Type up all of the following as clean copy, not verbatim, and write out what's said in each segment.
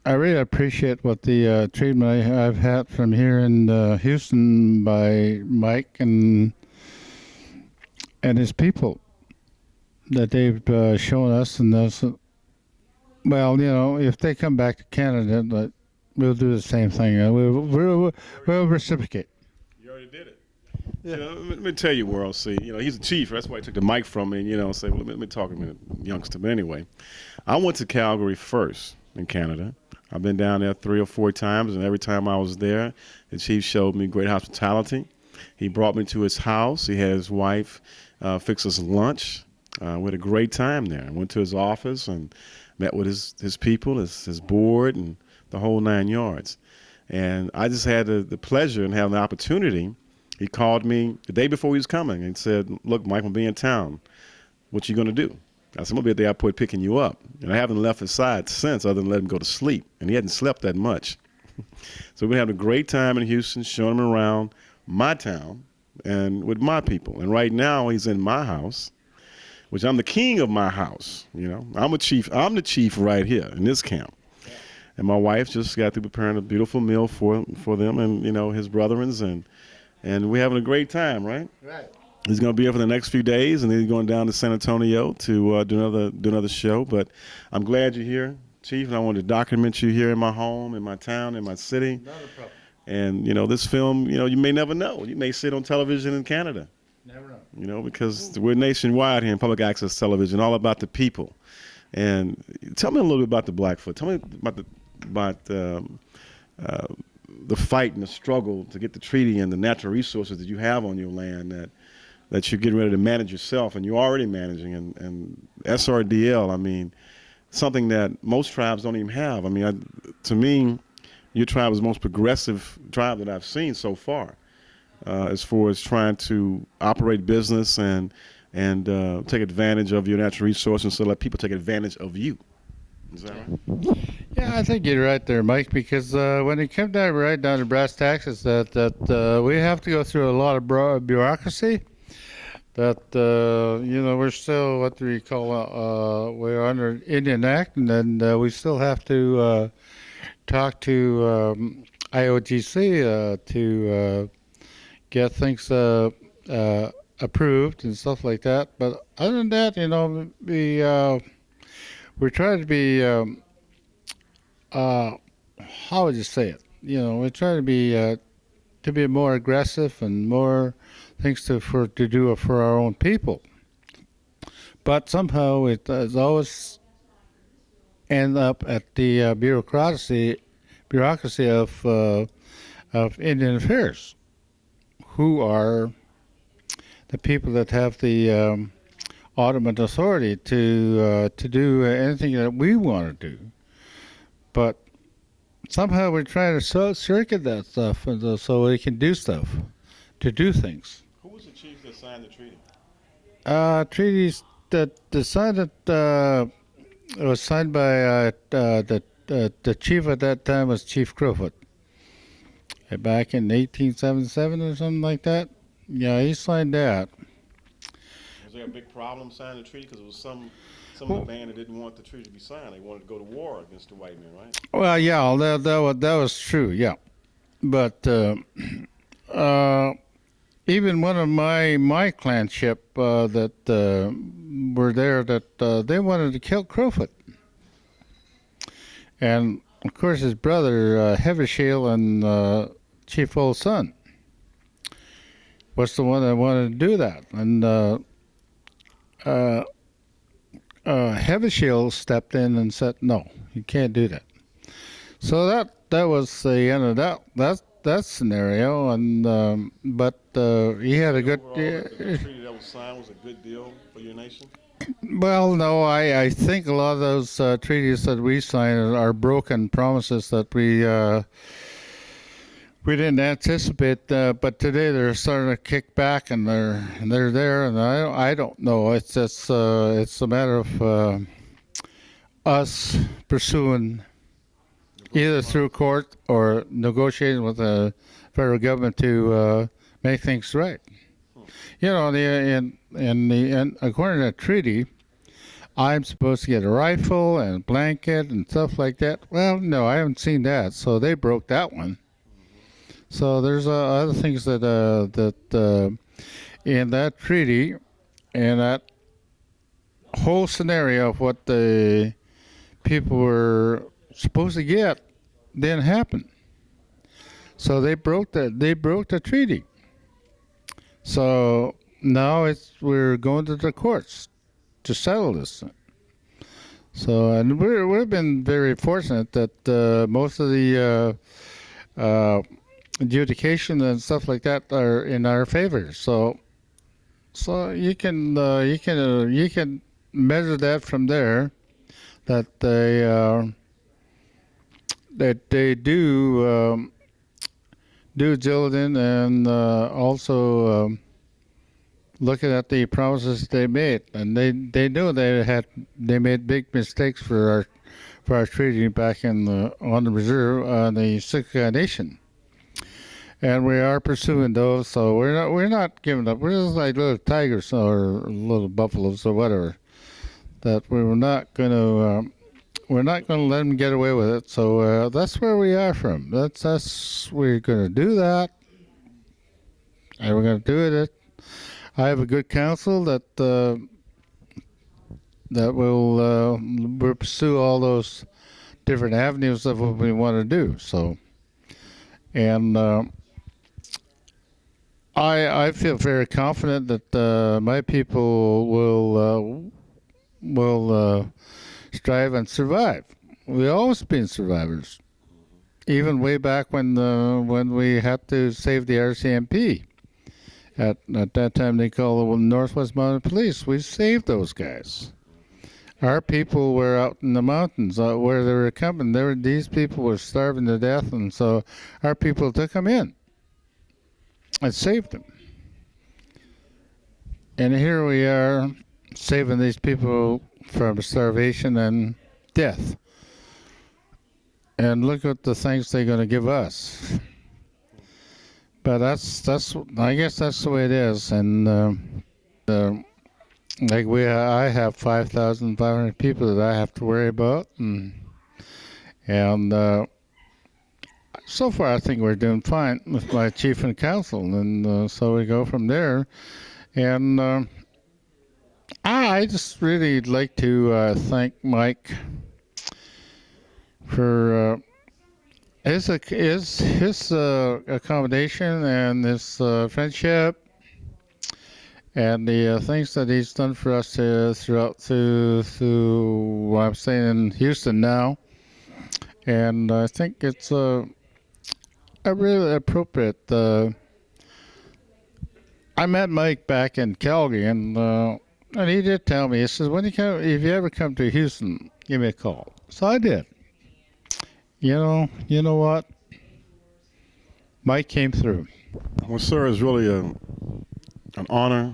I really appreciate what the treatment I've had from here in Houston by Mike and his people that they've shown us. And those, well, if they come back to Canada, we'll do the same thing. We'll reciprocate. You already did it. Yeah. Let me tell you, World. See, he's a chief. That's why he took the mic from me. And, say, well, let me talk to him, youngster. But anyway, I went to Calgary first in Canada. I've been down there 3 or 4 times, and every time I was there, the chief showed me great hospitality. He brought me to his house. He had his wife fix us lunch. We had a great time there. I went to his office and met with his people, his board, and the whole 9 yards. And I just had the pleasure and having the opportunity. He called me the day before he was coming and said, look, Mike, I'm going to be in town. What you going to do? I said, I'm going to be at the airport picking you up. And I haven't left his side since other than let him go to sleep. And he hadn't slept that much. So we had a great time in Houston, showing him around my town and with my people. And right now he's in my house, which I'm the king of my house. I'm a chief. I'm the chief right here in this camp. And my wife just got through preparing a beautiful meal for them and, his brethrens. And we're having a great time, right? Right. He's going to be here for the next few days, and then he's going down to San Antonio to do another show. But I'm glad you're here, Chief, and I wanted to document you here in my home, in my town, in my city. Not a problem. And, this film, you may never know. You may see it on television in Canada. Never know. Because we're nationwide here in public access television, all about the people. And tell me a little bit about the Blackfoot. Tell me about the fight and the struggle to get the treaty and the natural resources that you have on your land that you're getting ready to manage yourself, and you're already managing. And SRDL, I mean, something that most tribes don't even have. I mean, to me, your tribe is the most progressive tribe that I've seen so far, as far as trying to operate business and take advantage of your natural resources, so let people take advantage of you. Is that right? Yeah, I think you're right there, Mike, because when it comes down to brass tacks, that we have to go through a lot of bureaucracy. That we're still what do we call we're under Indian Act, and then we still have to talk to IOGC to get things approved and stuff like that. But other than that, we're trying to be how would you say it? We're trying to be more aggressive and more things to do for our own people. But somehow it does always end up at the bureaucracy of Indian Affairs, who are the people that have the ultimate authority to do anything that we want to do. But somehow we're trying to circuit that stuff so we can do stuff, to do things. Who was the chief that signed the treaty? Treaties that decided it was signed by the chief at that time was Chief Crowfoot. Back in 1877 or something like that. Yeah, he signed that. Was there a big problem signing the treaty? Because it was some of the band that didn't want the treaty to be signed. They wanted to go to war against the white men, right? Well, yeah, that was true, yeah. But even one of my clanship that were there, that they wanted to kill Crowfoot. And, of course, his brother, Heavishield, and Chief Old Son was the one that wanted to do that. And Heavishield stepped in and said, no, you can't do that. So that was the end of that scenario. And but he had a good. The treaty that was signed was a good deal for your nation. Well, no, I think a lot of those treaties that we signed are broken promises that we didn't anticipate. But today they're starting to kick back, and they're there, and I don't know. It's just it's a matter of us pursuing either through court or negotiating with the federal government to make things right. In according to the treaty, I'm supposed to get a rifle and a blanket and stuff like that. Well, no, I haven't seen that. So they broke that one. So there's other things that in that treaty and that whole scenario of what the people were supposed to get didn't happen. So they broke the treaty. So now we're going to the courts to settle this. So and we've been very fortunate that most of the adjudication and stuff like that are in our favor. So you can measure that from there that they do due diligence and also looking at the promises they made, and they knew they made big mistakes for our treaty back on the reserve on the Sitka Nation. And we are pursuing those, so we're not giving up. We're just like little tigers or little buffaloes or whatever. That we're not going to let them get away with it. So that's where we are from. We're going to do that, and we're going to do it. I have a good council that will pursue all those different avenues of what we want to do. So, and I feel very confident that my people will strive and survive. We've always been survivors, even way back when we had to save the RCMP. At that time, they called the Northwest Mounted Police. We saved those guys. Our people were out in the mountains where they were coming. These people were starving to death, and so our people took them in and saved them. And here we are saving these people from starvation and death. And look at the things they're going to give us. But I guess that's the way it is. And I have 5,500 people that I have to worry about, and so far I think we're doing fine with my chief and council, and so we go from there. And I just really like to thank Mike for his accommodation and his friendship and the things that he's done for us through what I'm saying in Houston now. And I think it's a really appropriate. I met Mike back in Calgary, and he did tell me, he says, if you ever come to Houston, give me a call. So I did. You know what? Mike came through. Well, sir, it's really an honor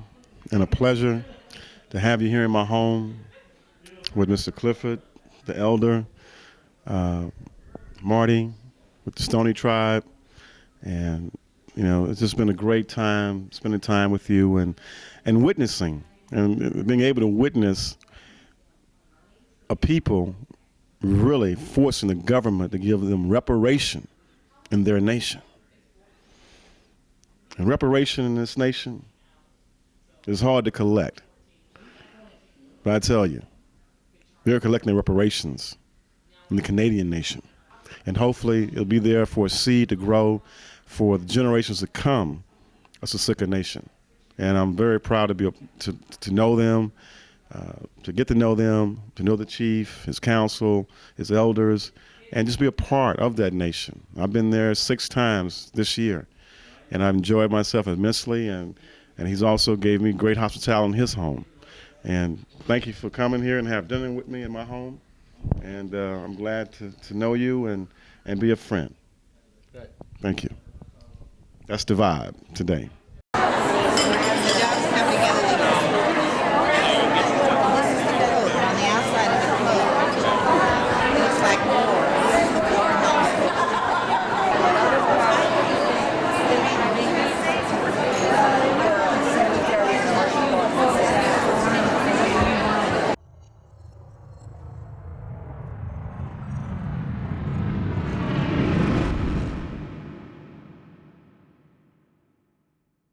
and a pleasure to have you here in my home with Mr. Clifford, the elder, Marty, with the Stony Tribe, and it's just been a great time spending time with you and witnessing and being able to witness a people really forcing the government to give them reparation in their nation. And reparation in this nation is hard to collect. But I tell you, they're collecting reparations in the Canadian nation. And hopefully it'll be there for a seed to grow for the generations to come as a Sitka nation. And I'm very proud to be to know them, to get to know them, to know the chief, his council, his elders, and just be a part of that nation. I've been there 6 times this year, and I've enjoyed myself immensely, and he's also gave me great hospitality in his home. And thank you for coming here and have dinner with me in my home. And I'm glad to know you and be a friend. Thank you. That's the vibe today.